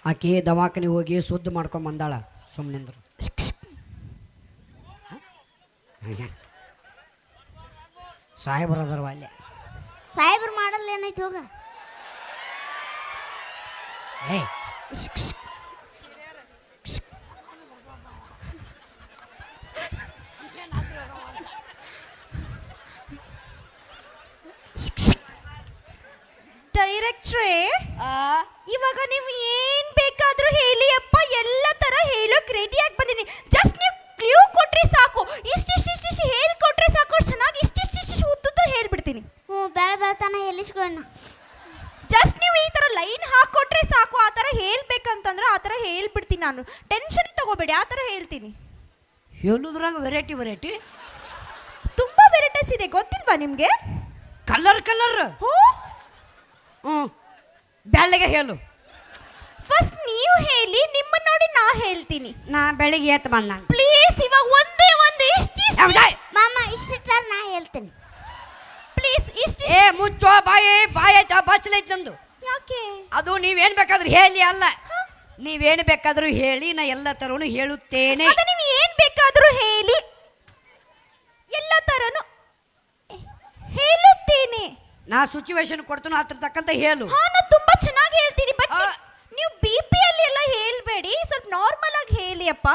ಆಕೆ ದವಾಖಾನೆ ಹೋಗಿ ಶುದ್ಧ ಮಾಡ್ಕೊಂಡ್ ಬಂದಾಳ ಸುಮ್ಮನಿಂದ್ರು ಸಾಹೇಬ್ರ ಅದರ್ವ ಅಲ್ಲೇ ಸಾಹೇಬ್ರು ಮಾಡಲ್ಲ ಏನೈತಿ ಹೋಗ ಏ ಡೈರೆಕ್ಟ್ರೇ ಇವಾಗ ನೀವು ಏನ್ ಬೇಕಾದ್ರೂ ಹೇಳಿ ಅಪ್ಪ ಎಲ್ಲ ತರ ಹೇಳೋಕ್ ರೆಡಿಯಾಗಿ ಬಂದಿನಿ ಜಸ್ಟ್ ನೀವು ಕ್ಲೂ ಕೊಟ್ರೆ ಸಾಕು ಇಷ್ಟಿಷ್ಟಿಷ್ಟು ಹೇಳ್ಕೊಟ್ರೆ ಸಾಕು ಚೆನ್ನಾಗಿ ಇಷ್ಟಿಷ್ಟಿಷ್ಟು ಉದ್ದುದ್ದ ಹೇಳ್ಬಿಡ್ತೀನಿ ಬೇಡ ಬೇಡತಾನ ಹೇಳಿಸ್ಕೊಳ್ಳೋಣ ಜಸ್ಟ್ ನೀವು ಈ ತರ ಲೈನ್ ಹಾಕೊಟ್ರೆ ಸಾಕು ಆ ತರ ಹೇಳ್ಬೇಕಂತಂದ್ರೆ ಆ ತರ ಹೇಳ್ಬಿಡ್ತೀನಿ ನಾನು ಟೆನ್ಷನ್ ತಗೋಬೇಡಿ ಆ ತರ ಹೇಳ್ತೀನಿ ಹೇಳುದ್ರಾಗ ವೆರೈಟಿ ತುಂಬಾ ವೆರೈಟೀಸ್ ಇದೆ ಗೊತ್ತಿಲ್ವಾ ನಿಮ್ಗೆ ಕಲರ್ ಬೆಳಗ್ಗೆ ಹೇಳು ಫಸ್ಟ್ ನೀವು ಹೇಳಿ ನಿಮ್ಮ ನೋಡಿ ನಾ ಹೇಳ್ತೀನಿ ನಾ ಬೆಳಿಗ್ಗೆ ಎತ್ತು ಬಂದ ಪ್ಲೀಸ್ ಇವಾಗ ಒಂದೇ ಒಂದು ಇಷ್ಟು ಮಾಮ ಇಷ್ಟ ನಾ ಹೇಳ್ತೀನಿ ಪ್ಲೀಸ್ ಇಷ್ಟು ಏ ಮುಚ್ಚೋ ಬಾಯಿ ಆಯ್ತಾ ಬಚ್ಚಲೈತ್ ನಂದು ಯಾಕೆ ಅದು ನೀವೇನ್ ಬೇಕಾದ್ರೂ ಹೇಳಿ ಅಲ್ಲ ನೀವೇನು ಬೇಕಾದ್ರೂ ಹೇಳಿ ನಾ ಎಲ್ಲ ತರನು ಹೇಳುತ್ತೇನೆ ನೀವು ಏನ್ ಬೇಕಾದ್ರೂ ಹೇಳಿ ಎಲ್ಲ ತರನು ಹೇಳುತ್ತೇನೆ ನಾ ಸಿಚುವೇಶನ್ ಕೊಡ್ತೀನಿ ಅದ್ರ ತಕ್ಕಂತ ಹೇಳು ನಾನು ತುಂಬಾ ಚೆನ್ನಾಗಿ ಹೇಳ್ತೀನಿ ಬಟ್ ನೀವು ಬಿಪಿ ಅಲ್ಲಿ ಎಲ್ಲ ಹೇಳ್ಬೇಡಿ ಸ್ವಲ್ಪ ನಾರ್ಮಲ್ ಆಗಿ ಹೇಳಿ ಅಪ್ಪ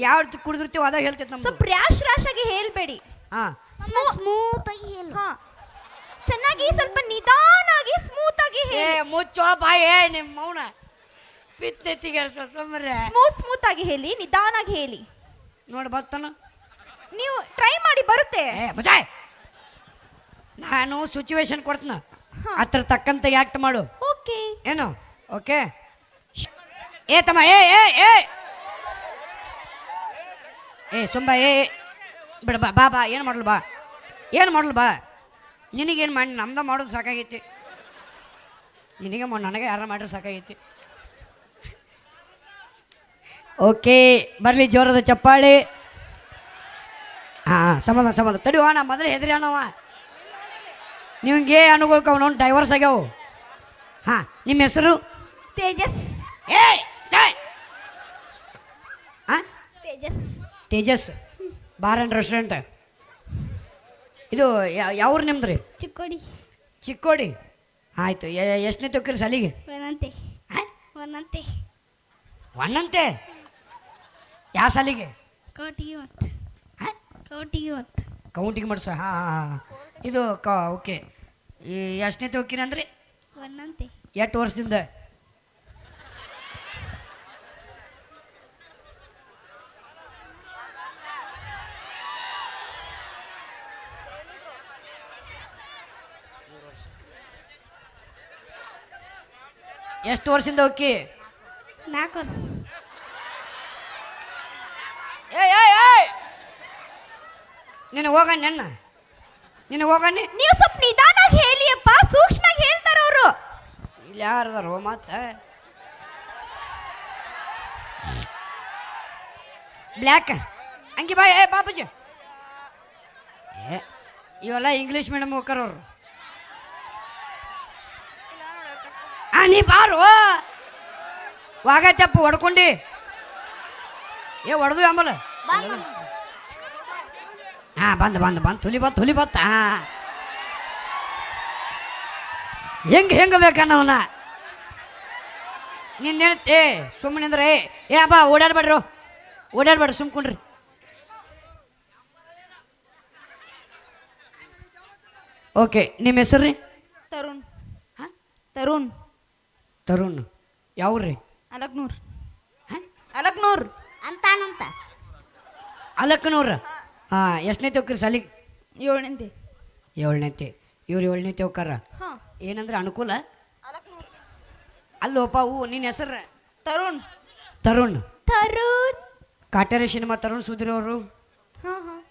ಯಾವ್ದು ಕುಡಿದಿರ್ತೀವೋ ಅದ ಹೇಳ್ತೈತೆ ನಮ್ದು ಸ್ವಲ್ಪ ರ್ಯಾಶ್ ಆಗಿ ಹೇಳ್ಬೇಡಿ ಹಾ ಸ್ಮೂತ್ ಆಗಿ ಹೇಳಿ ಹಾ ಚೆನ್ನಾಗಿ ಸ್ವಲ್ಪ ನಿಧಾನಾಗಿ ಸ್ಮೂತ್ ಆಗಿ ಹೇಳಿ ಮುಚ್ಚೋ ಬಾಯೇ ನಿಮ್ಮ ಮೌನ ಪಿತ್ತೆತ್ತಿಗೆ ಸುಮ್ಮನೆ ಸ್ಮೂತ್ ಆಗಿ ಹೇಳಿ ನಿಧಾನಾಗಿ ಹೇಳಿ ನೋಡಿ ಬರ್ತಾನ ನೀವು ಟ್ರೈ ಮಾಡಿ ಬರುತ್ತೆ ಮುಜಾಯ್ ನಾನು ಸಿಚುವೇಶನ್ ಕೊಡ್ತೀನಿ ಅದ್ರ ತಕ್ಕಂತ ಆಕ್ಟ್ ಮಾಡು ಓಕೆ ಏನು ಓಕೆ ಏ ತಮ್ಮ ಏ ಸುಂಬ ಬಿಡ ಬಾ ಏನು ಮಾಡಲು ಬಾ ನಿನಗೇನು ಮಾಡಿ ನಮ್ದ ಮಾಡೋದು ಸಾಕಾಗೈತಿ ನಿನಗೆ ನನಗೆ ಯಾರ ಮಾಡ್ರೆ ಸಾಕಾಗೈತಿ ಓಕೆ ಬರಲಿ ಜೋರದ ಚಪ್ಪಾಳಿ ಹಾಂ ಸಂಬಂಧ ತಡಿವ ನಾ ಮೊದಲು ಹೆದರಿ ಅಣ್ಣವ ನಿಮಗೆ ಅನುಕೂಲಕ್ಕೆ ಅವನೊಂದು ಡೈವರ್ಸ್ ಆಗ್ಯಾವು ಹಾಂ ನಿಮ್ಮ ಹೆಸರು ತೇಜಸ್ ಹಾಂ ತೇಜಸ್ ಬಾರ್ ಆ್ಯಂಡ್ ರೆಸ್ಟೋರೆಂಟ್ ಇದು ಯಾವ್ರು ನಿಮ್ದು ರೀ ಚಿಕ್ಕೋಡಿ ಆಯಿತು ಎಷ್ಟನೇ ತೊಕ್ಕಿರಿ ಸಲಿಗೆ ಒನ್ನಂತೆ ಯಾವ ಸಾಲಿಗೆ ಕೌಂಟಿಗೆ ಮಾಡ್ಸ ಹಾಂ ಇದು ಓಕೆ ಈ ಎಷ್ಟನೇ ತೊಕ್ಕಿರಿ ಅಂದ್ರಿ ಎಷ್ಟು ವರ್ಷದಿಂದ ಎಷ್ಟು ವರ್ಷದಿಂದ ಹೋಗಿ 4 ವರ್ಷ ನಿನಗೆ ಹೋಗಣ್ಣ ನೀವು ಸ್ವಲ್ಪ ನಿಧಾನಾಗಿ ಹೇಳಿ ಅಪ್ಪ ಸೂಕ್ಷ್ಮವಾಗಿ ಹೇಳ್ತಾರ ಅವರು ಇಲ್ಲಿ ಯಾರದಾರೋ ಮತ್ತೆ ಬ್ಲ್ಯಾಕ್ ಹಂಗೆ ಬಾ ಬಾಬುಜಿ ಇವೆಲ್ಲ ಇಂಗ್ಲೀಷ್ ಮೀಡಿಯಮ್ ಹೋಗ್ತಾರವ್ರು ನೀ ಬಾರು ವಾಗತ್ತಪ್ಪ ಹೊಡ್ಕೊಂಡಿ ಹೊಡೆದು ಅಂಬಲ ಬಂದು ಹುಲಿ ಬತ್ತ ಹೆಂಗೆ ಬೇಕನ್ನವನ ನಿಂದೇನತ್ತೆ ಸುಮ್ಮನೆ ಅಂದ್ರೆ ಬಾ ಓಡಾಡ್ಬೇಡ್ರಿ ಸುಮ್ಕೊಂಡ್ರಿ ಓಕೆ ನಿಮ್ಮ ಹೆಸರು ರೀ ತರುಣ್ ಯಾವ್ರಿ ಅಲಕ್ನೂರ್ ಅಂತ ಅಲಕ್ನೂರ ಹಾಂ ಎಷ್ಟನೇ ಹೋಗ್ರಿ ಸಾಲಿಗೆ 7ನೇತೆ ಇವ್ರು 7ನೇತೆ ಹೋಗ್ತಾರ ಏನಂದ್ರೆ ಅನುಕೂಲ ಅಲ್ಲೋಪ ನಿನ್ನ ಹೆಸರು ತರುಣ್ ಕಾಟೇರಿ ಸಿನಿಮಾ ತರುಣ್ ಸುಧೀರ್ ಅವರು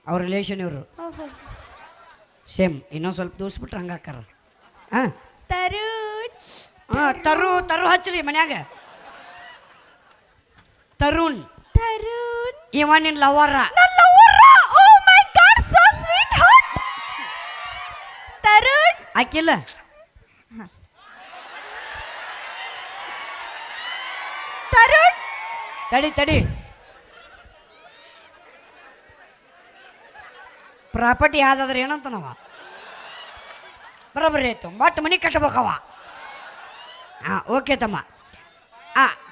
ಅವ್ರ ರಿಲೇಷನ್ ಇವರು ಸೇಮ್ ಇನ್ನೊಂದು ಸ್ವಲ್ಪ ದೂಸ್ಬಿಟ್ರೆ ಹಂಗೆ ಹಾಕಾರ ಹಾಂ ತರು ಹಚ್ಚ್ರಿ ಮನ್ಯಾಗ ತರುಣ್ ಇವ ನಿನ್ ಲವರ ಆಕಿಲ್ಲ ತಡಿ ತಡಿ ಪ್ರಾಪರ್ಟಿ ಯಾವ್ದಾದ್ರೆ ಏನಂತ ನಾವ ಬರೋಬ್ಬರಿ ಆಯ್ತು ಬಟ್ ಮನೆ ಕಟ್ಟಬೇಕವ. ಹಾಂ ಓಕೆ ತಮ್ಮ.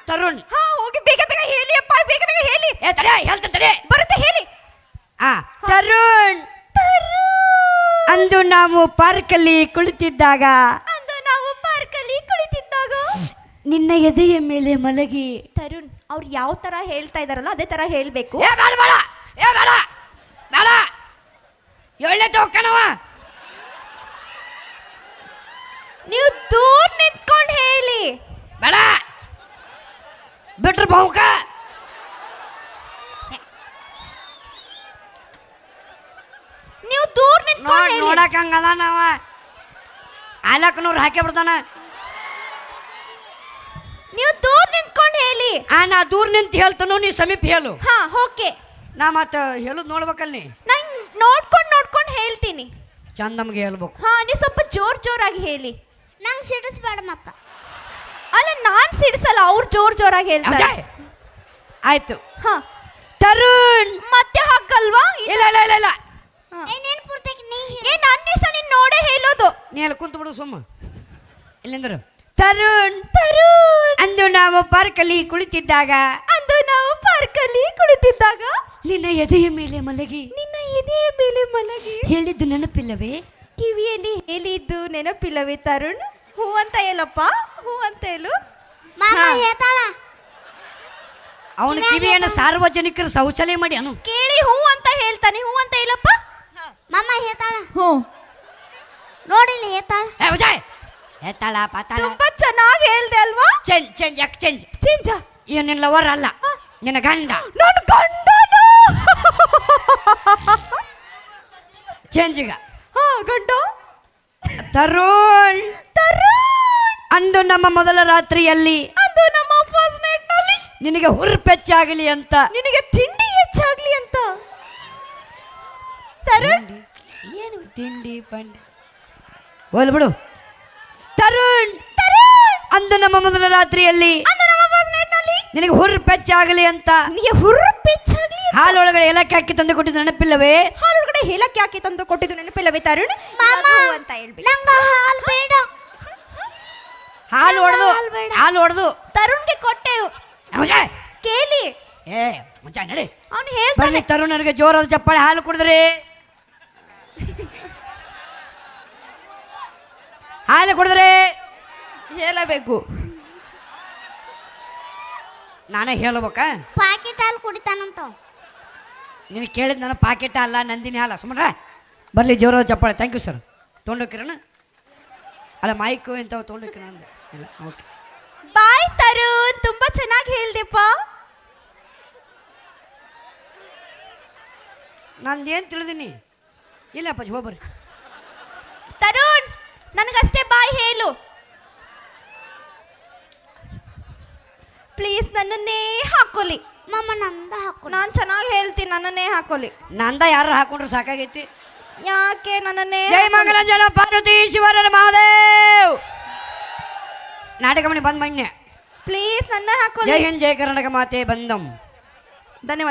ತರುಣ್. ಹಾ ಹೋಗಿ ಬೇಗ ಬೇಗ ಹೇಳಿ ಅಪ್ಪ, ಬೇಗ ಬೇಗ ಹೇಳಿ. ತಡೆ ಹೇಳ್ತೀನಿ ತಡೆ. ಬರುತ್ತೆ ಹೇಳಿ. ತರುಣ್. ಅಂದು ನಾವು ಪಾರ್ಕಲ್ಲಿ ಕುಳಿತಿದ್ದಾಗ ನಿನ್ನ ಎದೆಯ ಮೇಲೆ ಮಲಗಿ. ತರುಣ್ ಅವ್ರು ಯಾವ ತರ ಹೇಳ್ತಾ ಇದಾರಲ್ಲ ಅದೇ ತರ ಹೇಳ್ಬೇಕು. ಏಳನೇ ತೋಕನವ. ನೀವು ದೂರ ನಿಂತ್ಕೊಂಡು ಹೇಳಿ. ಬೇಡ ಬಿಟ್ರು ಬಹುಕ. ನೀವು ದೂರ ನಿಂತ್ಕೊಂಡು ಹೇಳಿ. ನೋಡಕ್ ಹಂಗದ ನಾವ ಆಲಕ್ನೂರು ಹಾಕಿ ಬಿಡ್ತಾನ. ನೀವು ದೂರ ನಿಂತ್ಕೊಂಡು ಹೇಳಿ. ನಾ ದೂರ ನಿಂತು ಹೇಳ್ತಾನು, ನೀ ಸಮೀಪ ಹೇಳು. ಹಾ ಓಕೆ. ನಾ ಮತ್ತೆ ಹೇಳುದು ನೋಡ್ಬೇಕಲ್ಲಿ. ನಾನು ನೋಡ್ಕೊಂಡು ಹೇಳ್ತೀನಿ. ಚಂದ ನಮ್ಗೆ ಹೇಳ್ಬೇಕು. ಹಾ ನೀವು ಸ್ವಲ್ಪ ಜೋರಾಗಿ ಹೇಳಿ. ನಂಗೆ ಸಿಡಿಸ್ಬೇಡ ಮತ್ತ. ಅಲ್ಲ ನಾನ್ ಸಿಡಿಸಲ್ಲ, ಅವ್ರು ಜೋರಾಗಿ ಹೇಳ್ತಾರೆ. ಆಯ್ತು. ಹಾ ತರುಣ್. ಮತ್ತೆ ಹಾಕಲ್ವಾ? ಇಲ್ಲ ಇಲ್ಲ ಇಲ್ಲ ಇಲ್ಲ. ಏನೇನು ಪೂರ್ತಿ ನೀ ನನ್ನ ಇಷ್ಟ, ನೀನ್ ನೋಡೇ ಹೇಳೋದು. ನೀ ಅಲ್ಲಿ ಕುಂತು ಬಿಡು ಸುಮ್ಮ. ಇಲ್ಲಿಂದ್ರು. ತರುಣ್. ಅಂದು ನಾವು ಪಾರ್ಕಲ್ಲಿ ಕುಳಿತಿದ್ದಾಗ ನಿನ್ನ ಎದೆಯ ಮೇಲೆ ಮಲಗಿ. ಹೇಳಿದ್ದು ನೆನಪಿಲ್ಲವೇ? ಕಿವಿಯಲ್ಲಿ ಹೇಳಿದ್ದು ನೆನಪಿಲ್ಲವೇ ತರುಣ್? ಹೂ ಅಂತ ಹೇಳಪ್ಪ, ಹೂ ಅಂತ ಹೇಳು. ಮಾಮ ಹೇಳ್ತಾಳ. ಅವನ ಕಿವಿಯನ್ನು ಸಾರ್ವಜನಿಕರು ಶೌಚಾಲಯ ಮಾಡಿ ಅನು ಕೇಳಿ ಹೂ ಅಂತ ಹೇಳ್ತಾನೆ. ಹೂ ಅಂತ ಹೇಳಪ್ಪ. ಮಾಮ ಹೇಳ್ತಾಳ. ಹ್ಞೂ ನೋಡಿಲ್ಲ ಹೇಳ್ತಾಳ. ಎತ್ತಾಳ ಪಾತಾಳ. ತುಂಬಾ ಚೆನ್ನಾಗಿ ಹೇಳ್ದೆ ಅಲ್ವಾ? ಚೇಂಜ್ ಯಾಕೆ ಚೇಂಜ್? ಇವ್ ನಿನ್ನ ಲವರ್ ಅಲ್ಲ, ನಿನ್ನ ಗಂಡ. ನನ್ನ ಗಂಡನ. ಚೇಂಜ್ ಈಗ. ಗಂಡ. ತರುಣ್. ಅಂದು ನಮ್ಮ ಮೊದಲ ರಾತ್ರಿಯಲ್ಲಿ ನಿನಗೆ ಹುರ್ಪೆಚ್ಚಾಗಲಿ ಅಂತ. ನಿನಗೆ ತಿಂಡಿ ಹೆಚ್ಚಾಗ್ಲಿ ಅಂತ. ತರುಣ್ ಏನು ತಿಂಡಿ ಪಂಡಿ ಹೋಲ್ ಬಿಡು. ತರುಣ್. ಅಂದು ನಮ್ಮ ಮೊದಲ ರಾತ್ರಿಯಲ್ಲಿ ನಿನಗೆ ಹುರ್ಪೆಚ್ಚಾಗಲಿ ಅಂತ ಹಾಲೊಳಗಡೆ ಏಲಕ್ಕಿ ಹಾಕಿ ತಂದು ಕೊಟ್ಟಿದ್ದು ನೆನಪಿಲ್ಲವೇ? ಹಾಲೊಳಗಡೆ ಏಲಕ್ಕಿ ಹಾಕಿ ತಂದು ಕೊಟ್ಟಿದ್ದು ನೆನಪಿಲ್ಲವೇ ತರುಣ್? ಅಂತ ಹೇಳ್ಬೇಕು. ನಂಗೆ ಹಾಲು ಬೇಡ. ಹಾಲು ಹೊಡೆದು ತರುಣ್ಗೆ ಕೊಟ್ಟೆವು. ಕೇಳಿ. ಮುಂಚೆ ನಡಿ. ಅವನು ಹೇಳ್ತಾನೆ. ತರುಣರಿಗೆ ಜೋರಾದ ಚಪ್ಪಾಳೆ. ಹಾಲು ಕುಡಿದ್ರಿ? ಹಾಲು ಕುಡಿದ್ರಿ? ಹೇಳಬೇಕು. ನಾನೇ ಹೇಳ್ಬೇಕಾ? ಪಾಕೆಟ್ ಹಾಲು ಕುಡಿತಾನಂತ. ನೀನು ಕೇಳಿದ್ ನನ್ನ ಪಾಕೆಟ್ ಅಲ್ಲ, ನಂದಿನಿ ಹಾಲ. ಸುಮ್ಮನೆ ಬರಲಿ ಜೋರಾದ ಚಪ್ಪಾಳೆ. Thank you sir. ತೊಗೊಂಡೋಕಿರಣ ಅಲ್ಲ ಮೈಕು ಇಂಥವು ತೊಗೊಂಡೋಕಿರ ಇಲ್ಲ. ಓಕೆ ಬಾಯ್ ತರುಣ್, ತುಂಬಾ ಚೆನ್ನಾಗಿ ಹೇಳ್ದೆಪ್ಪ. ನಂದೇನು ತಿಳಿದೀನಿ ಇಲ್ಲಪ್ಪ. ಹೋಗ್ಬರ್ರಿ ತರುಣ್, ನನಗಷ್ಟೇ ಬಾಯ್ ಹೇಳು ಪ್ಲೀಸ್. ನನ್ನನ್ನೇ ಹಾಕೊಳ್ಳಿ. ಮಾಮ ನಂದ ಹಾಕು. ನಾನು ಚೆನ್ನಾಗಿ ಹೇಳ್ತೀನಿ, ನನ್ನನ್ನೇ ಹಾಕೊಳ್ಳಿ. ನಂದ ಯಾರು ಹಾಕೊಂಡ್ರು ಸಾಕಾಗೈತಿ. ಯಾಕೆ ನನ್ನನ್ನೇ? ಜೈ ಮಂಗಲಂಜನ ಪಾರ್ವತಿ ಶಿವರ ಮಹಾದೇವ್. ನಾಟಕ ಮನೆ ಬಂದ್ ಮಣ್ಣೆ. ಪ್ಲೀಸ್ ನನ್ನ ಹಾಕೊಳ್ಳಿ. ಜೈ ಹಿಂದ್, ಜೈ ಕರ್ನಾಟಕ ಮಾತೆ ಬಂದಂ. ಧನ್ಯವಾದ.